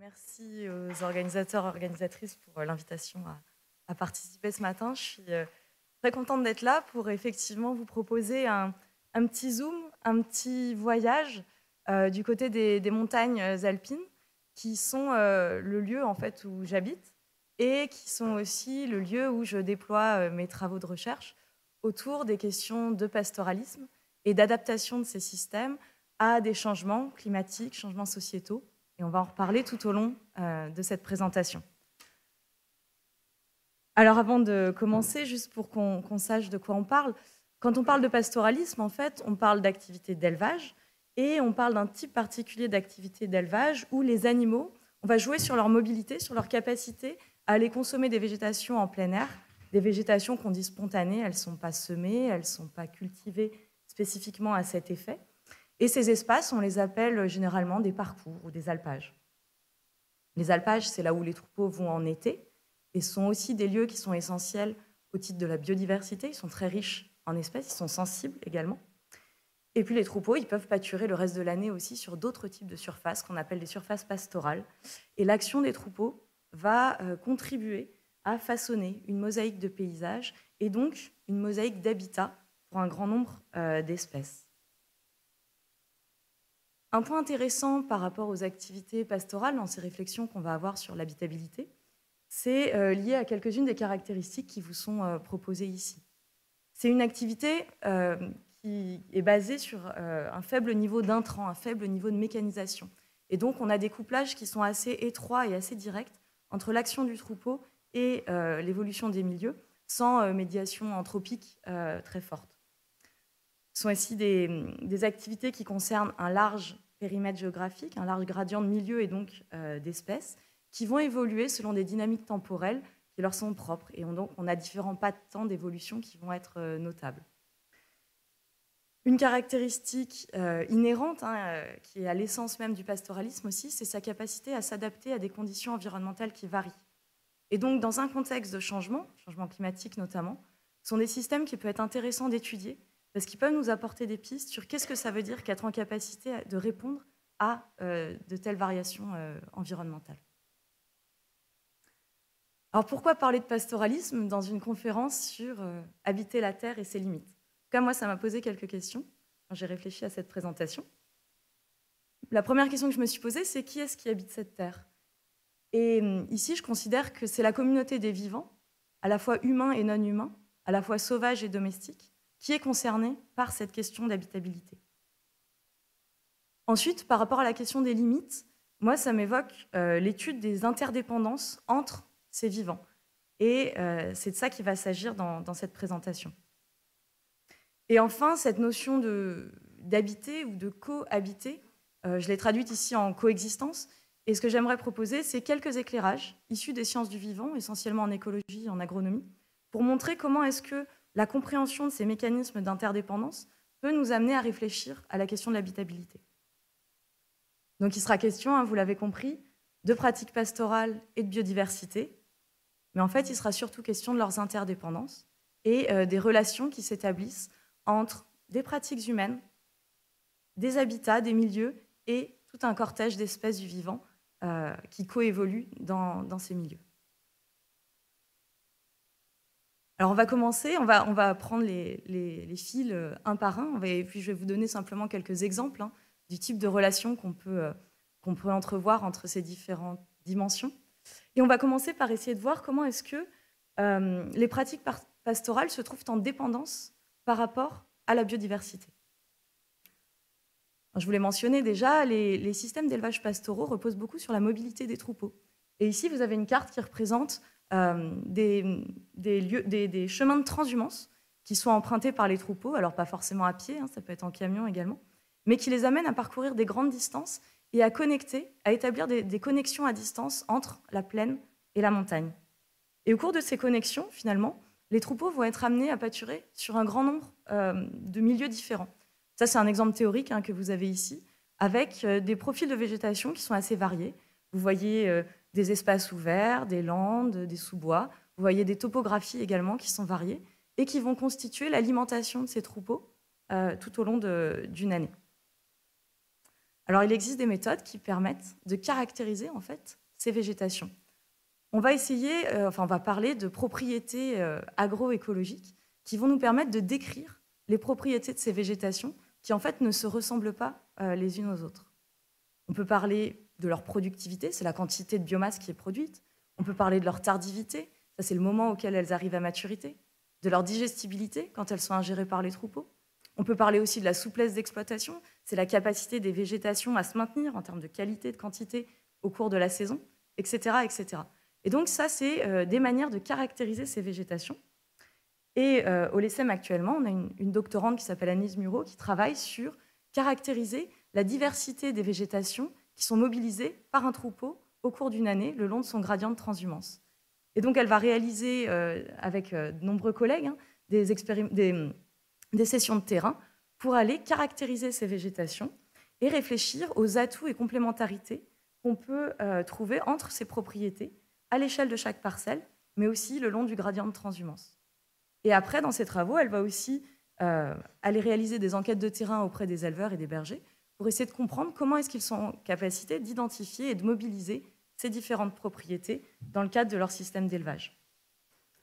Merci aux organisateurs et organisatrices pour l'invitation à participer ce matin. Je suis très contente d'être là pour effectivement vous proposer un petit zoom, un petit voyage du côté des montagnes alpines qui sont le lieu en fait où j'habite et qui sont aussi le lieu où je déploie mes travaux de recherche autour des questions de pastoralisme et d'adaptation de ces systèmes à des changements climatiques, changements sociétaux. Et on va en reparler tout au long de cette présentation. Alors avant de commencer, juste pour qu'on sache de quoi on parle, quand on parle de pastoralisme, en fait, on parle d'activité d'élevage et on parle d'un type particulier d'activité d'élevage où les animaux, on va jouer sur leur mobilité, sur leur capacité à aller consommer des végétations en plein air, des végétations qu'on dit spontanées, elles ne sont pas semées, elles ne sont pas cultivées spécifiquement à cet effet. Et ces espaces, on les appelle généralement des parcours ou des alpages. Les alpages, c'est là où les troupeaux vont en été et sont aussi des lieux qui sont essentiels au titre de la biodiversité. Ils sont très riches en espèces, ils sont sensibles également. Et puis les troupeaux, ils peuvent pâturer le reste de l'année aussi sur d'autres types de surfaces qu'on appelle des surfaces pastorales. Et l'action des troupeaux va contribuer à façonner une mosaïque de paysages et donc une mosaïque d'habitats pour un grand nombre d'espèces. Un point intéressant par rapport aux activités pastorales dans ces réflexions qu'on va avoir sur l'habitabilité, c'est lié à quelques-unes des caractéristiques qui vous sont proposées ici. C'est une activité qui est basée sur un faible niveau d'intrants, un faible niveau de mécanisation. Et donc, on a des couplages qui sont assez étroits et assez directs entre l'action du troupeau et l'évolution des milieux, sans médiation anthropique très forte. Ce sont aussi des activités qui concernent un large périmètre géographique, un large gradient de milieu et donc d'espèces, qui vont évoluer selon des dynamiques temporelles qui leur sont propres. Et donc, on a différents pas de temps d'évolution qui vont être notables. Une caractéristique inhérente, qui est à l'essence même du pastoralisme aussi, c'est sa capacité à s'adapter à des conditions environnementales qui varient. Et donc, dans un contexte de changement climatique notamment, ce sont des systèmes qui peuvent être intéressants d'étudier parce qu'ils peuvent nous apporter des pistes sur qu'est-ce que ça veut dire qu'être en capacité de répondre à de telles variations environnementales. Alors pourquoi parler de pastoralisme dans une conférence sur habiter la terre et ses limites? En tout cas, moi, ça m'a posé quelques questions quand j'ai réfléchi à cette présentation. La première question que je me suis posée, c'est qui est-ce qui habite cette terre? Et ici, je considère que c'est la communauté des vivants, à la fois humains et non humains, à la fois sauvages et domestiques, qui est concernée par cette question d'habitabilité. Ensuite, par rapport à la question des limites, moi, ça m'évoque l'étude des interdépendances entre ces vivants. Et c'est de ça qu'il va s'agir dans cette présentation. Et enfin, cette notion d'habiter ou de cohabiter, je l'ai traduite ici en coexistence. Et ce que j'aimerais proposer, c'est quelques éclairages issus des sciences du vivant, essentiellement en écologie et en agronomie, pour montrer comment est-ce que la compréhension de ces mécanismes d'interdépendance peut nous amener à réfléchir à la question de l'habitabilité. Donc il sera question, vous l'avez compris, de pratiques pastorales et de biodiversité, mais en fait, il sera surtout question de leurs interdépendances et des relations qui s'établissent entre des pratiques humaines, des habitats, des milieux et tout un cortège d'espèces du vivant qui coévoluent dans ces milieux. Alors on va commencer, on va prendre les fils un par un, et puis je vais vous donner simplement quelques exemples du type de relations qu'on peut entrevoir entre ces différentes dimensions. Et on va commencer par essayer de voir comment est-ce que les pratiques pastorales se trouvent en dépendance par rapport à la biodiversité. Alors, je vous l'ai mentionné déjà, les systèmes d'élevage pastoraux reposent beaucoup sur la mobilité des troupeaux. Et ici, vous avez une carte qui représente des chemins de transhumance qui sont empruntés par les troupeaux, alors pas forcément à pied, ça peut être en camion également, mais qui les amènent à parcourir des grandes distances et à établir des connexions à distance entre la plaine et la montagne. Et au cours de ces connexions, finalement, les troupeaux vont être amenés à pâturer sur un grand nombre de milieux différents. Ça, c'est un exemple théorique que vous avez ici, avec des profils de végétation qui sont assez variés. Vous voyez des espaces ouverts, des landes, des sous-bois. Vous voyez des topographies également qui sont variées et qui vont constituer l'alimentation de ces troupeaux tout au long d'une année. Alors, il existe des méthodes qui permettent de caractériser en fait ces végétations. On va on va parler de propriétés agroécologiques qui vont nous permettre de décrire les propriétés de ces végétations qui en fait ne se ressemblent pas les unes aux autres. On peut parler de leur productivité, c'est la quantité de biomasse qui est produite. On peut parler de leur tardivité, ça c'est le moment auquel elles arrivent à maturité, de leur digestibilité quand elles sont ingérées par les troupeaux. On peut parler aussi de la souplesse d'exploitation, c'est la capacité des végétations à se maintenir en termes de qualité, de quantité au cours de la saison, etc. etc. Et donc ça, c'est des manières de caractériser ces végétations. Et au LESSEM actuellement, on a une doctorante qui s'appelle Anise Murau qui travaille sur caractériser la diversité des végétations qui sont mobilisées par un troupeau au cours d'une année le long de son gradient de transhumance. Et donc elle va réaliser avec de nombreux collègues des sessions de terrain pour aller caractériser ces végétations et réfléchir aux atouts et complémentarités qu'on peut trouver entre ces propriétés à l'échelle de chaque parcelle, mais aussi le long du gradient de transhumance. Et après, dans ces travaux, elle va aussi aller réaliser des enquêtes de terrain auprès des éleveurs et des bergers pour essayer de comprendre comment est-ce qu'ils sont en capacité d'identifier et de mobiliser ces différentes propriétés dans le cadre de leur système d'élevage.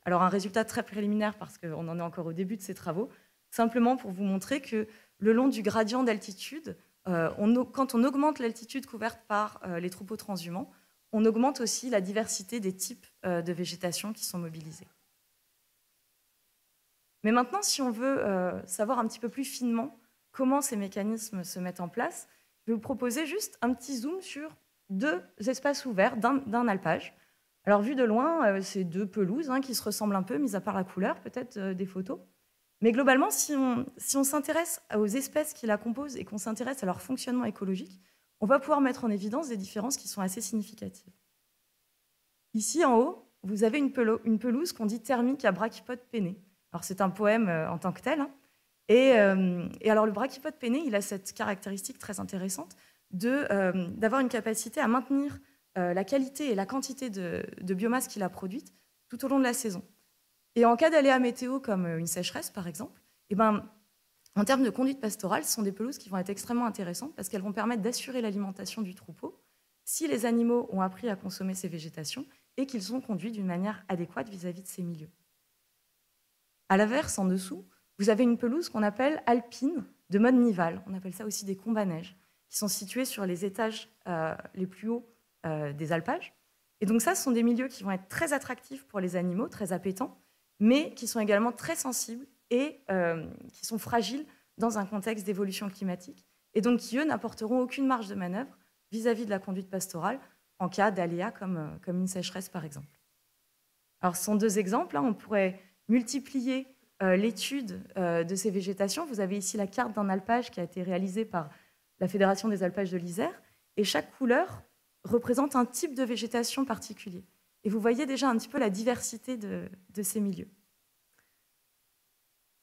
Alors un résultat très préliminaire parce qu'on en est encore au début de ces travaux, simplement pour vous montrer que le long du gradient d'altitude, quand on augmente l'altitude couverte par les troupeaux transhumants, on augmente aussi la diversité des types de végétation qui sont mobilisés. Mais maintenant, si on veut savoir un petit peu plus finement comment ces mécanismes se mettent en place, je vais vous proposer juste un petit zoom sur deux espaces ouverts d'un alpage. Alors, vu de loin, c'est deux pelouses qui se ressemblent un peu, mis à part la couleur, peut-être des photos. Mais globalement, si on s'intéresse aux espèces qui la composent et qu'on s'intéresse à leur fonctionnement écologique, on va pouvoir mettre en évidence des différences qui sont assez significatives. Ici, en haut, vous avez une pelouse qu'on dit thermique à brachypode penné. Alors, c'est un poème en tant que tel. Et alors, le brachypode penné, il a cette caractéristique très intéressante d'avoir une capacité à maintenir la qualité et la quantité de biomasse qu'il a produite tout au long de la saison. Et en cas d'aléa météo, comme une sécheresse, par exemple, en termes de conduite pastorale, ce sont des pelouses qui vont être extrêmement intéressantes parce qu'elles vont permettre d'assurer l'alimentation du troupeau si les animaux ont appris à consommer ces végétations et qu'ils sont conduits d'une manière adéquate vis-à-vis de ces milieux. À l'inverse, en dessous, vous avez une pelouse qu'on appelle alpine de mode nival. On appelle ça aussi des combes à neige, qui sont situés sur les étages les plus hauts des alpages. Et donc ça, ce sont des milieux qui vont être très attractifs pour les animaux, très appétants, mais qui sont également très sensibles et qui sont fragiles dans un contexte d'évolution climatique, et donc qui, eux, n'apporteront aucune marge de manœuvre vis-à-vis de la conduite pastorale en cas d'aléa comme une sécheresse, par exemple. Alors, ce sont deux exemples. On pourrait multiplier l'étude de ces végétations. Vous avez ici la carte d'un alpage qui a été réalisée par la Fédération des alpages de l'Isère, et chaque couleur représente un type de végétation particulier. Et vous voyez déjà un petit peu la diversité de ces milieux.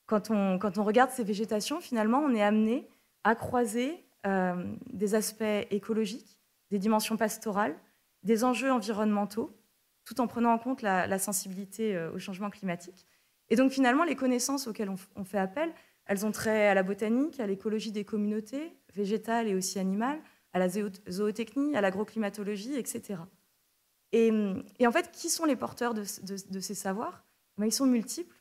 Quand on regarde ces végétations, finalement, on est amené à croiser des aspects écologiques, des dimensions pastorales, des enjeux environnementaux, tout en prenant en compte la sensibilité au changement climatique. Et donc, finalement, les connaissances auxquelles on fait appel, elles ont trait à la botanique, à l'écologie des communautés, végétales et aussi animales, à la zootechnie, à l'agroclimatologie, etc. Et en fait, qui sont les porteurs de ces savoirs? Ils sont multiples.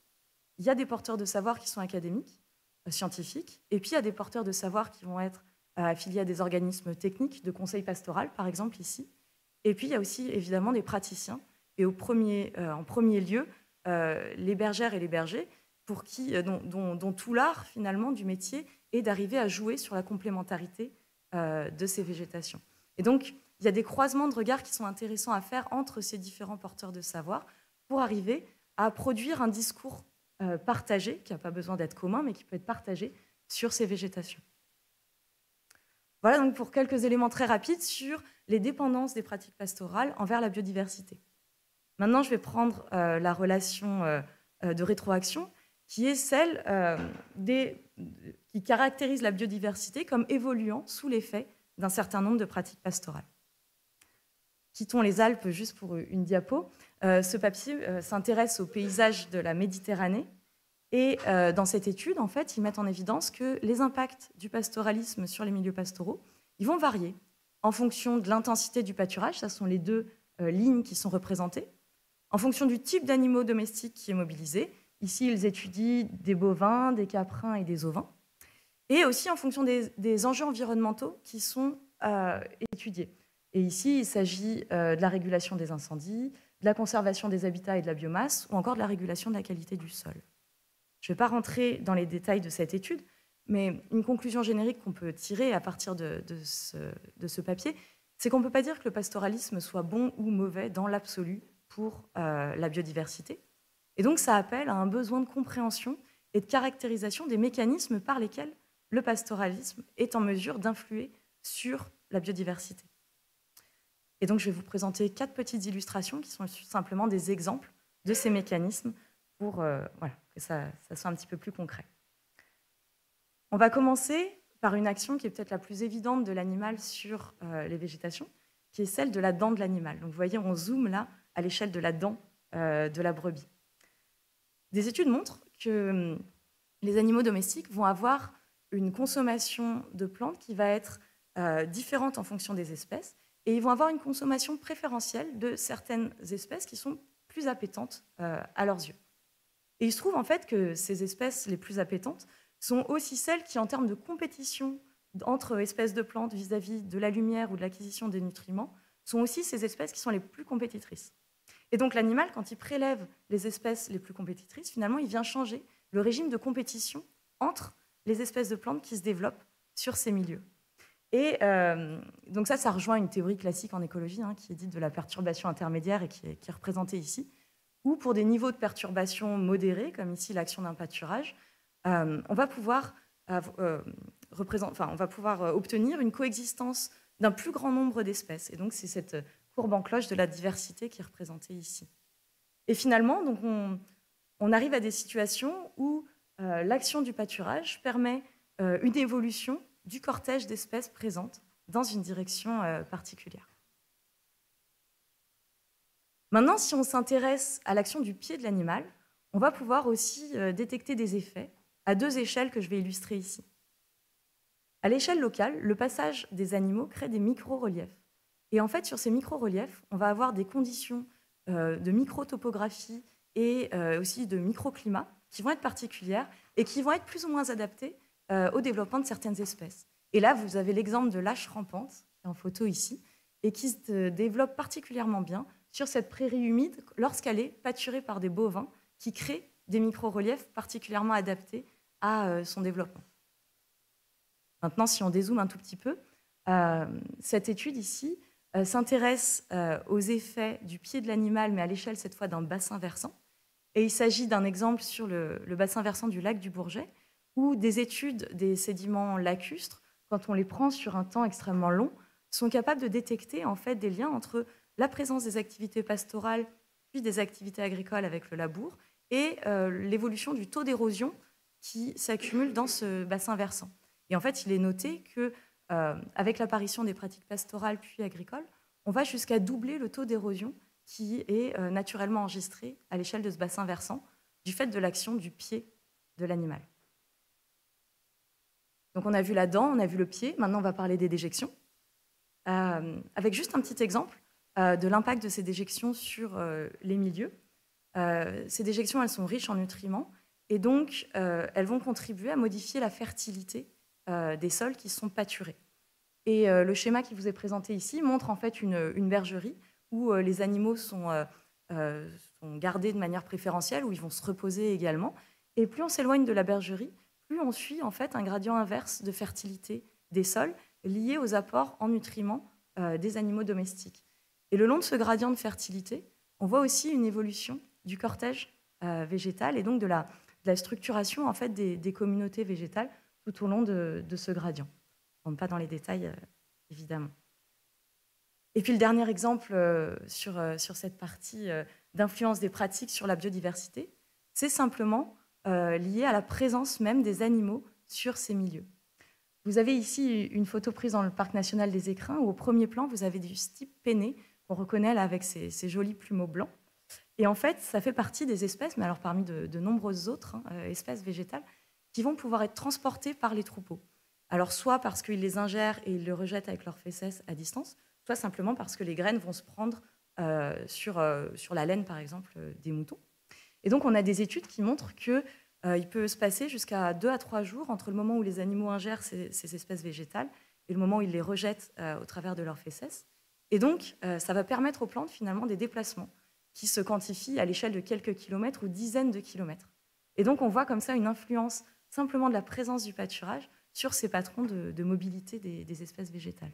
Il y a des porteurs de savoirs qui sont académiques, scientifiques, et puis il y a des porteurs de savoirs qui vont être affiliés à des organismes techniques, de conseil pastoral, par exemple, ici. Et puis il y a aussi, évidemment, des praticiens, et en premier lieu, les bergères et les bergers, pour qui, dont tout l'art, finalement, du métier est d'arriver à jouer sur la complémentarité de ces végétations. Et donc, il y a des croisements de regards qui sont intéressants à faire entre ces différents porteurs de savoir pour arriver à produire un discours partagé, qui n'a pas besoin d'être commun, mais qui peut être partagé sur ces végétations. Voilà donc pour quelques éléments très rapides sur les dépendances des pratiques pastorales envers la biodiversité. Maintenant, je vais prendre la relation de rétroaction, qui est celle qui caractérise la biodiversité comme évoluant sous l'effet d'un certain nombre de pratiques pastorales. Quittons les Alpes juste pour une diapo. Ce papier s'intéresse aux paysages de la Méditerranée. Et dans cette étude, en fait, ils mettent en évidence que les impacts du pastoralisme sur les milieux pastoraux ils vont varier en fonction de l'intensité du pâturage, ça sont les deux lignes qui sont représentées, en fonction du type d'animaux domestiques qui est mobilisé. Ici, ils étudient des bovins, des caprins et des ovins, et aussi en fonction des enjeux environnementaux qui sont étudiés. Et ici, il s'agit de la régulation des incendies, de la conservation des habitats et de la biomasse, ou encore de la régulation de la qualité du sol. Je ne vais pas rentrer dans les détails de cette étude, mais une conclusion générique qu'on peut tirer à partir de ce papier, c'est qu'on ne peut pas dire que le pastoralisme soit bon ou mauvais dans l'absolu pour la biodiversité. Et donc, ça appelle à un besoin de compréhension et de caractérisation des mécanismes par lesquels le pastoralisme est en mesure d'influer sur la biodiversité. Et donc, je vais vous présenter 4 petites illustrations qui sont simplement des exemples de ces mécanismes pour voilà, que ça soit un petit peu plus concret. On va commencer par une action qui est peut-être la plus évidente de l'animal sur les végétations, qui est celle de la dent de l'animal. Donc, vous voyez, on zoome là à l'échelle de la dent de la brebis. Des études montrent que les animaux domestiques vont avoir une consommation de plantes qui va être différente en fonction des espèces, et ils vont avoir une consommation préférentielle de certaines espèces qui sont plus appétantes à leurs yeux. Et il se trouve en fait que ces espèces les plus appétantes sont aussi celles qui, en termes de compétition entre espèces de plantes vis-à-vis de la lumière ou de l'acquisition des nutriments, sont aussi ces espèces qui sont les plus compétitrices. Et donc l'animal, quand il prélève les espèces les plus compétitrices, finalement, il vient changer le régime de compétition entre les espèces de plantes qui se développent sur ces milieux. Et donc ça rejoint une théorie classique en écologie, qui est dite de la perturbation intermédiaire et qui est représentée ici, où pour des niveaux de perturbation modérés, comme ici l'action d'un pâturage, on va pouvoir obtenir une coexistence d'un plus grand nombre d'espèces. Et donc c'est cette courbe en cloche de la diversité qui est représentée ici. Et finalement, donc on arrive à des situations où l'action du pâturage permet une évolution du cortège d'espèces présentes dans une direction particulière. Maintenant, si on s'intéresse à l'action du pied de l'animal, on va pouvoir aussi détecter des effets à 2 échelles que je vais illustrer ici. À l'échelle locale, le passage des animaux crée des micro-reliefs. Et en fait, sur ces micro-reliefs, on va avoir des conditions de microtopographie et aussi de microclimat qui vont être particulières et qui vont être plus ou moins adaptées au développement de certaines espèces. Et là, vous avez l'exemple de l'âche rampante, qui est en photo ici, et qui se développe particulièrement bien sur cette prairie humide lorsqu'elle est pâturée par des bovins qui créent des micro-reliefs particulièrement adaptés à son développement. Maintenant, si on dézoome un tout petit peu, cette étude ici s'intéresse aux effets du pied de l'animal, mais à l'échelle cette fois d'un bassin versant. Et il s'agit d'un exemple sur le bassin versant du lac du Bourget, où des études des sédiments lacustres, quand on les prend sur un temps extrêmement long, sont capables de détecter en fait des liens entre la présence des activités pastorales puis des activités agricoles avec le labour et l'évolution du taux d'érosion qui s'accumule dans ce bassin versant. Et en fait, il est noté qu'avec l'apparition des pratiques pastorales puis agricoles, on va jusqu'à doubler le taux d'érosion qui est naturellement enregistré à l'échelle de ce bassin versant du fait de l'action du pied de l'animal. Donc on a vu la dent, on a vu le pied, maintenant on va parler des déjections. Avec juste un petit exemple de l'impact de ces déjections sur les milieux. Ces déjections, elles sont riches en nutriments et donc elles vont contribuer à modifier la fertilité des sols qui sont pâturés. Et le schéma qui vous est présenté ici montre en fait une bergerie où les animaux sont gardés de manière préférentielle, où ils vont se reposer également. Et plus on s'éloigne de la bergerie, plus on suit en fait un gradient inverse de fertilité des sols lié aux apports en nutriments des animaux domestiques. Et le long de ce gradient de fertilité, on voit aussi une évolution du cortège végétal et donc de la structuration en fait, des communautés végétales tout au long de ce gradient. On ne rentre pas dans les détails, évidemment. Et puis le dernier exemple sur cette partie d'influence des pratiques sur la biodiversité, c'est simplement lié à la présence même des animaux sur ces milieux. Vous avez ici une photo prise dans le parc national des Écrins où au premier plan, vous avez du stipe penné qu'on reconnaît là avec ces jolis plumeaux blancs. Et en fait, ça fait partie des espèces, mais alors parmi de nombreuses autres espèces végétales, qui vont pouvoir être transportées par les troupeaux. Alors soit parce qu'ils les ingèrent et ils le rejettent avec leurs fesses à distance, soit simplement parce que les graines vont se prendre sur la laine, par exemple, des moutons. Et donc, on a des études qui montrent qu'il peut se passer jusqu'à 2 à 3 jours entre le moment où les animaux ingèrent ces espèces végétales et le moment où ils les rejettent au travers de leurs fesses. Et donc, ça va permettre aux plantes, finalement, des déplacements qui se quantifient à l'échelle de quelques kilomètres ou dizaines de kilomètres. Et donc, on voit comme ça une influence simplement de la présence du pâturage sur ces patrons de mobilité des espèces végétales.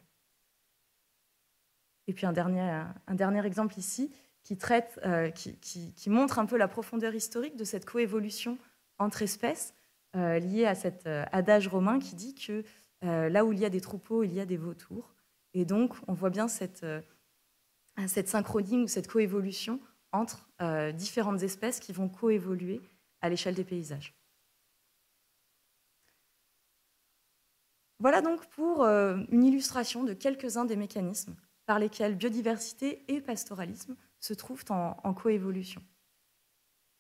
Et puis un dernier exemple ici qui montre un peu la profondeur historique de cette coévolution entre espèces liée à cet adage romain qui dit que là où il y a des troupeaux, il y a des vautours. Et donc, on voit bien cette synchronie ou cette coévolution entre différentes espèces qui vont coévoluer à l'échelle des paysages. Voilà donc pour une illustration de quelques-uns des mécanismes par lesquels biodiversité et pastoralisme se trouvent en coévolution.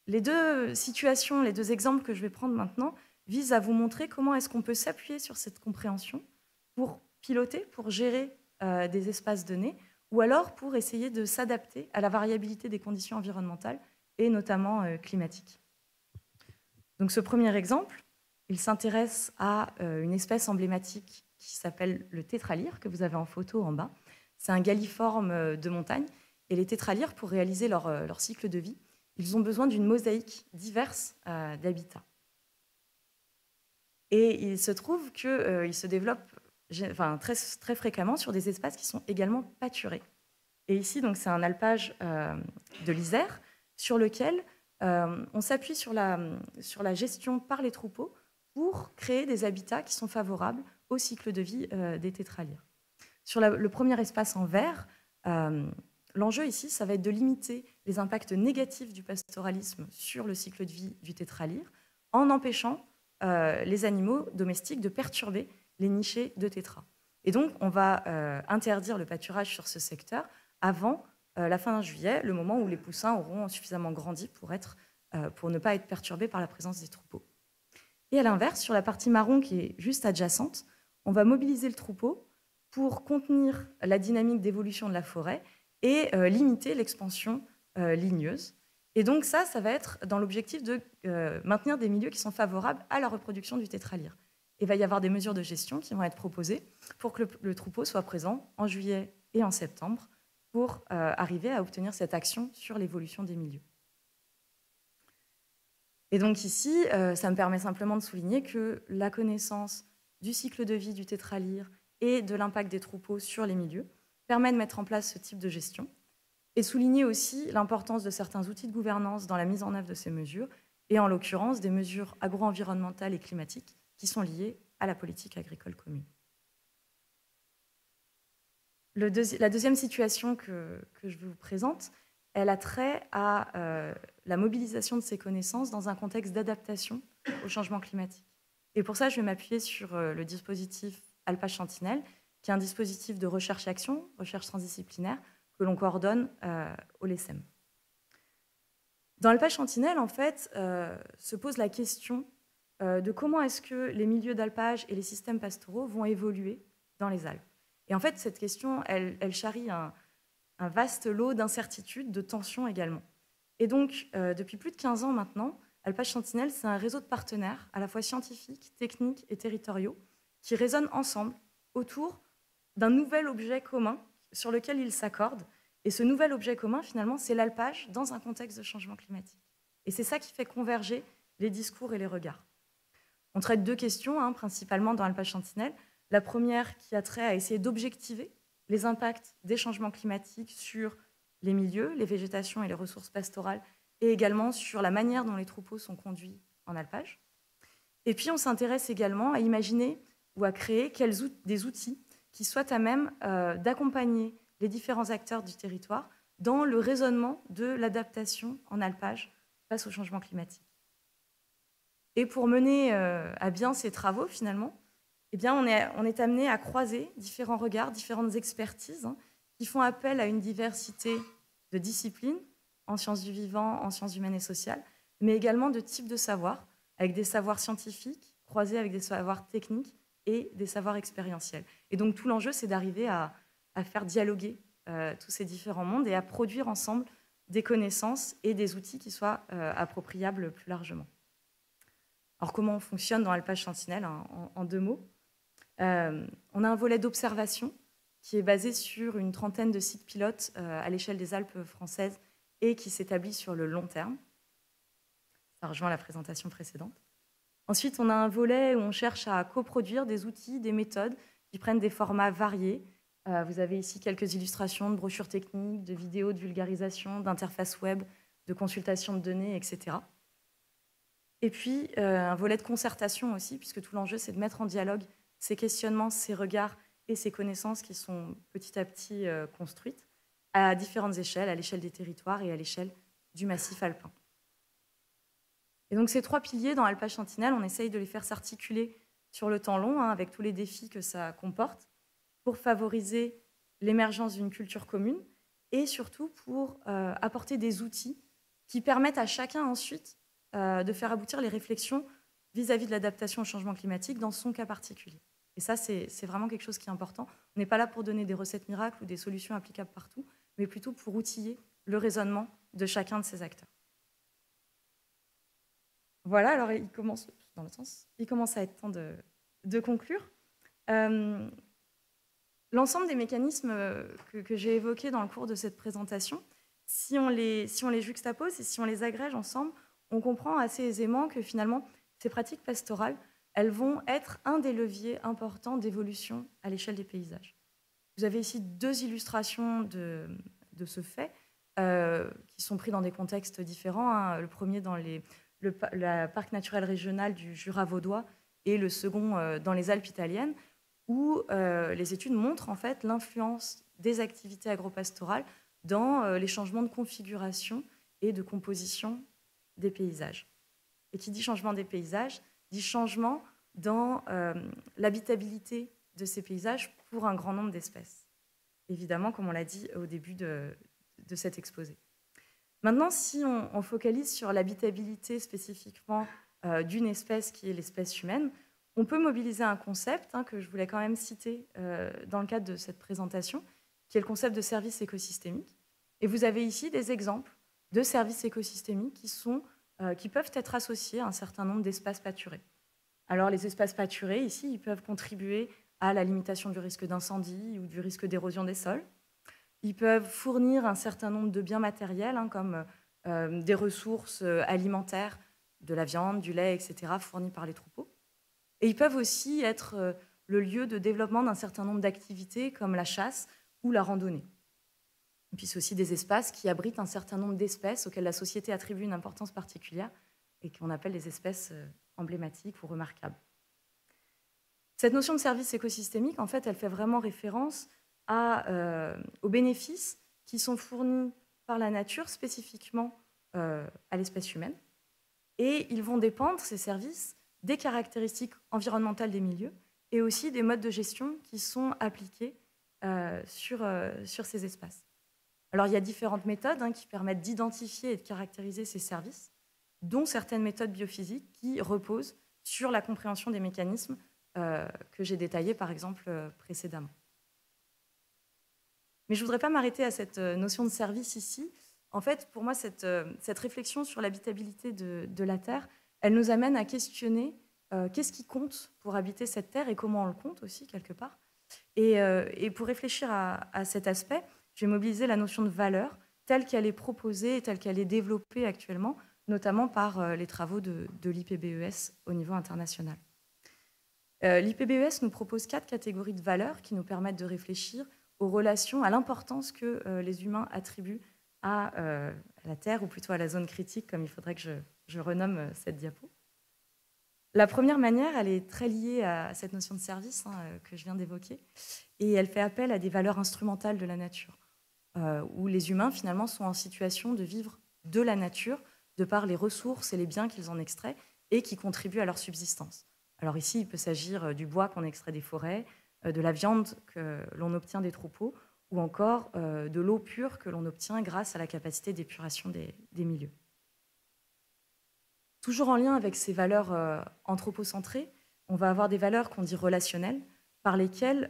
Les deux situations, les deux exemples que je vais prendre maintenant visent à vous montrer comment est-ce qu'on peut s'appuyer sur cette compréhension pour piloter, pour gérer des espaces donnés, ou alors pour essayer de s'adapter à la variabilité des conditions environnementales et notamment climatiques. Donc ce premier exemple, il s'intéresse à une espèce emblématique qui s'appelle le tétralyre, que vous avez en photo en bas. C'est un galliforme de montagne. Et les tétralyres, pour réaliser leur cycle de vie, ils ont besoin d'une mosaïque diverse d'habitats. Et il se trouve qu'ils se développent très fréquemment sur des espaces qui sont également pâturés. Et ici, c'est un alpage de l'Isère sur lequel on s'appuie sur la gestion par les troupeaux pour créer des habitats qui sont favorables au cycle de vie des tétralyres. Sur le premier espace en vert, l'enjeu ici, ça va être de limiter les impacts négatifs du pastoralisme sur le cycle de vie du tétralyre en empêchant les animaux domestiques de perturber les nichés de tétras. Et donc, on va interdire le pâturage sur ce secteur avant la fin juillet, le moment où les poussins auront suffisamment grandi pour ne pas être perturbés par la présence des troupeaux. Et à l'inverse, sur la partie marron qui est juste adjacente, on va mobiliser le troupeau pour contenir la dynamique d'évolution de la forêt et limiter l'expansion ligneuse. Et donc ça va être dans l'objectif de maintenir des milieux qui sont favorables à la reproduction du tétralyre. Il va y avoir des mesures de gestion qui vont être proposées pour que le troupeau soit présent en juillet et en septembre pour arriver à obtenir cette action sur l'évolution des milieux. Et donc ici, ça me permet simplement de souligner que la connaissance du cycle de vie du tétralyre et de l'impact des troupeaux sur les milieux permet de mettre en place ce type de gestion et souligner aussi l'importance de certains outils de gouvernance dans la mise en œuvre de ces mesures et en l'occurrence des mesures agro-environnementales et climatiques qui sont liées à la politique agricole commune. La deuxième situation que je vous présente, elle a trait à la mobilisation de ces connaissances dans un contexte d'adaptation au changement climatique. Et pour ça, je vais m'appuyer sur le dispositif Alpage Sentinelle, qui est un dispositif de recherche-action, recherche transdisciplinaire, que l'on coordonne au LECEM. Dans Alpage Sentinelle, en fait, se pose la question de comment est-ce que les milieux d'alpage et les systèmes pastoraux vont évoluer dans les Alpes. Et en fait, cette question, elle charrie un vaste lot d'incertitudes, de tensions également. Et donc, depuis plus de 15 ans maintenant, Alpage Sentinelle, c'est un réseau de partenaires, à la fois scientifiques, techniques et territoriaux, qui résonnent ensemble autour d'un nouvel objet commun sur lequel ils s'accordent. Et ce nouvel objet commun, finalement, c'est l'alpage dans un contexte de changement climatique. Et c'est ça qui fait converger les discours et les regards. On traite deux questions, principalement dans Alpage Sentinelle. La première qui a trait à essayer d'objectiver les impacts des changements climatiques sur les milieux, les végétations et les ressources pastorales, et également sur la manière dont les troupeaux sont conduits en alpage. Et puis on s'intéresse également à imaginer ou à créer des outils qui soient à même d'accompagner les différents acteurs du territoire dans le raisonnement de l'adaptation en alpage face au changement climatique. Et pour mener à bien ces travaux, finalement, eh bien, on est amené à croiser différents regards, différentes expertises qui font appel à une diversité de disciplines en sciences du vivant, en sciences humaines et sociales, mais également de types de savoirs, avec des savoirs scientifiques croisés avec des savoirs techniques et des savoirs expérientiels. Et donc tout l'enjeu, c'est d'arriver à faire dialoguer tous ces différents mondes et à produire ensemble des connaissances et des outils qui soient appropriables plus largement. Alors comment on fonctionne dans Alpage Sentinelle, hein, en 2 mots. On a un volet d'observation qui est basé sur une trentaine de sites pilotes à l'échelle des Alpes françaises et qui s'établit sur le long terme. Ça rejoint la présentation précédente. Ensuite, on a un volet où on cherche à coproduire des outils, des méthodes qui prennent des formats variés. Vous avez ici quelques illustrations de brochures techniques, de vidéos de vulgarisation, d'interfaces web, de consultation de données, etc. Et puis, un volet de concertation aussi, puisque tout l'enjeu, c'est de mettre en dialogue ces questionnements, ces regards et ces connaissances qui sont petit à petit construites à différentes échelles, à l'échelle des territoires et à l'échelle du massif alpin. Et donc ces 3 piliers dans Alpage Sentinelle, on essaye de les faire s'articuler sur le temps long, hein, avec tous les défis que ça comporte, pour favoriser l'émergence d'une culture commune et surtout pour apporter des outils qui permettent à chacun ensuite de faire aboutir les réflexions vis-à-vis de l'adaptation au changement climatique dans son cas particulier. Et ça, c'est vraiment quelque chose qui est important. On n'est pas là pour donner des recettes miracles ou des solutions applicables partout, mais plutôt pour outiller le raisonnement de chacun de ces acteurs. Voilà, alors il commence à être temps de conclure. L'ensemble des mécanismes que j'ai évoqués dans le cours de cette présentation, si on les juxtapose et si on les agrège ensemble, on comprend assez aisément que finalement, ces pratiques pastorales, elles vont être un des leviers importants d'évolution à l'échelle des paysages. Vous avez ici 2 illustrations de ce fait, qui sont pris dans des contextes différents, hein. Le premier dans le parc naturel régional du Jura vaudois et le second dans les Alpes italiennes, où les études montrent en fait l'influence des activités agropastorales dans les changements de configuration et de composition des paysages. Et qui dit changement des paysages, dit changement dans l'habitabilité de ces paysages pour un grand nombre d'espèces. Évidemment, comme on l'a dit au début de cet exposé. Maintenant, si on focalise sur l'habitabilité spécifiquement d'une espèce qui est l'espèce humaine, on peut mobiliser un concept que je voulais quand même citer dans le cadre de cette présentation, qui est le concept de service écosystémique. Et vous avez ici des exemples de services écosystémiques qui peuvent être associés à un certain nombre d'espaces pâturés. Alors les espaces pâturés, ici, ils peuvent contribuer à la limitation du risque d'incendie ou du risque d'érosion des sols. Ils peuvent fournir un certain nombre de biens matériels, comme des ressources alimentaires, de la viande, du lait, etc., fournis par les troupeaux. Et ils peuvent aussi être le lieu de développement d'un certain nombre d'activités comme la chasse ou la randonnée. Et puis c'est aussi des espaces qui abritent un certain nombre d'espèces auxquelles la société attribue une importance particulière et qu'on appelle les espèces emblématiques ou remarquables. Cette notion de service écosystémique, en fait, elle fait vraiment référence aux bénéfices qui sont fournis par la nature spécifiquement à l'espèce humaine. Et ils vont dépendre, ces services, des caractéristiques environnementales des milieux et aussi des modes de gestion qui sont appliqués sur ces espaces. Alors, il y a différentes méthodes qui permettent d'identifier et de caractériser ces services, dont certaines méthodes biophysiques qui reposent sur la compréhension des mécanismes que j'ai détaillés, par exemple, précédemment. Mais je ne voudrais pas m'arrêter à cette notion de service ici. En fait, pour moi, cette réflexion sur l'habitabilité de la Terre, elle nous amène à questionner qu'est-ce qui compte pour habiter cette Terre et comment on le compte aussi, quelque part. Et pour réfléchir à cet aspect, je vais mobiliser la notion de valeur telle qu'elle est proposée et telle qu'elle est développée actuellement, notamment par les travaux de l'IPBES au niveau international. L'IPBES nous propose 4 catégories de valeurs qui nous permettent de réfléchir aux relations, à l'importance que les humains attribuent à la Terre, ou plutôt à la zone critique, comme il faudrait que je renomme cette diapo. La première manière, elle est très liée à cette notion de service que je viens d'évoquer, et elle fait appel à des valeurs instrumentales de la nature, où les humains, finalement, sont en situation de vivre de la nature, de par les ressources et les biens qu'ils en extraient, et qui contribuent à leur subsistance. Alors ici, il peut s'agir du bois qu'on extrait des forêts, de la viande que l'on obtient des troupeaux, ou encore de l'eau pure que l'on obtient grâce à la capacité d'épuration des milieux. Toujours en lien avec ces valeurs anthropocentrées, On va avoir des valeurs qu'on dit relationnelles, par lesquelles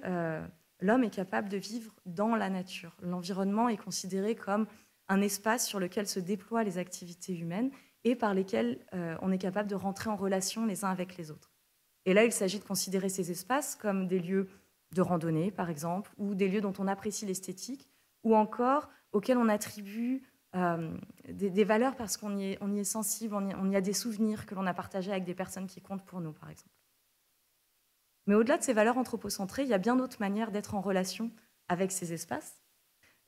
l'homme est capable de vivre dans la nature. L'environnement est considéré comme un espace sur lequel se déploient les activités humaines et par lesquelles on est capable de rentrer en relation les uns avec les autres. Et là, il s'agit de considérer ces espaces comme des lieux de randonnée, par exemple, ou des lieux dont on apprécie l'esthétique, ou encore auxquels on attribue des valeurs parce qu'on y est sensible, on y a des souvenirs que l'on a partagés avec des personnes qui comptent pour nous, par exemple. Mais au-delà de ces valeurs anthropocentrées, il y a bien d'autres manières d'être en relation avec ces espaces.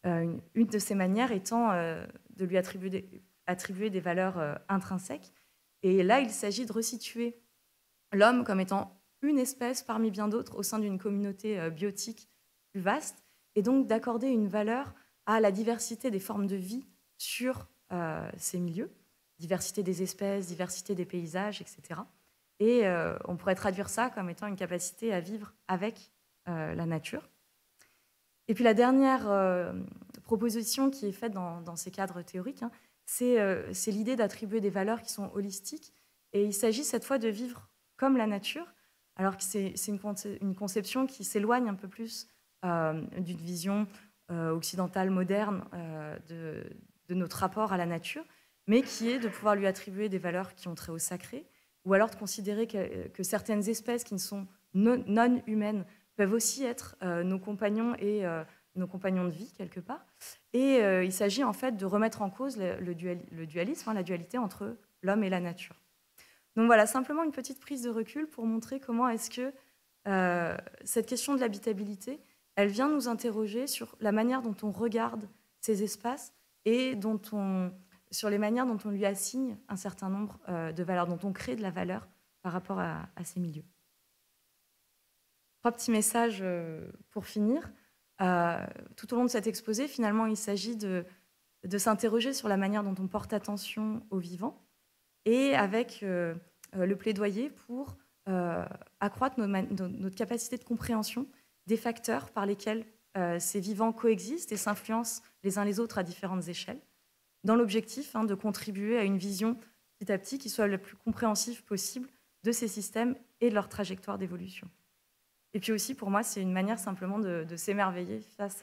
Une de ces manières étant de lui attribuer des valeurs intrinsèques. Et là, il s'agit de resituer l'homme comme étant une espèce parmi bien d'autres au sein d'une communauté biotique plus vaste, et donc d'accorder une valeur à la diversité des formes de vie sur ces milieux, diversité des espèces, diversité des paysages, etc. Et on pourrait traduire ça comme étant une capacité à vivre avec la nature. Et puis la dernière proposition qui est faite dans ces cadres théoriques, hein, c'est l'idée d'attribuer des valeurs qui sont holistiques. Et il s'agit cette fois de vivre comme la nature, alors que c'est une conception qui s'éloigne un peu plus d'une vision occidentale moderne de notre rapport à la nature, mais qui est de pouvoir lui attribuer des valeurs qui ont trait au sacré, ou alors de considérer que certaines espèces qui ne sont non humaines peuvent aussi être nos compagnons et nos compagnons de vie, quelque part. Et il s'agit en fait de remettre en cause le dualisme, hein, la dualité entre l'homme et la nature. Donc voilà, simplement une petite prise de recul pour montrer comment est-ce que cette question de l'habitabilité, elle vient nous interroger sur la manière dont on regarde ces espaces et sur les manières dont on lui assigne un certain nombre de valeurs, dont on crée de la valeur par rapport à ces milieux. 3 petits messages pour finir. Tout au long de cet exposé, finalement, il s'agit de s'interroger sur la manière dont on porte attention au vivant et avec le plaidoyer pour accroître notre capacité de compréhension des facteurs par lesquels ces vivants coexistent et s'influencent les uns les autres à différentes échelles, dans l'objectif de contribuer à une vision petit à petit qui soit la plus compréhensive possible de ces systèmes et de leur trajectoire d'évolution. Et puis aussi, pour moi, c'est une manière simplement de s'émerveiller face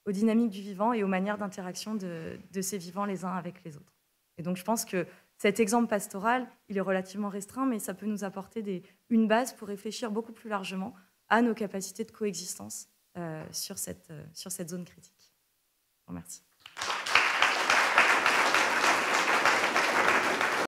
aux dynamiques du vivant et aux manières d'interaction de ces vivants les uns avec les autres. Et donc, je pense que cet exemple pastoral, il est relativement restreint, mais ça peut nous apporter une base pour réfléchir beaucoup plus largement à nos capacités de coexistence sur cette zone critique. Je vous remercie.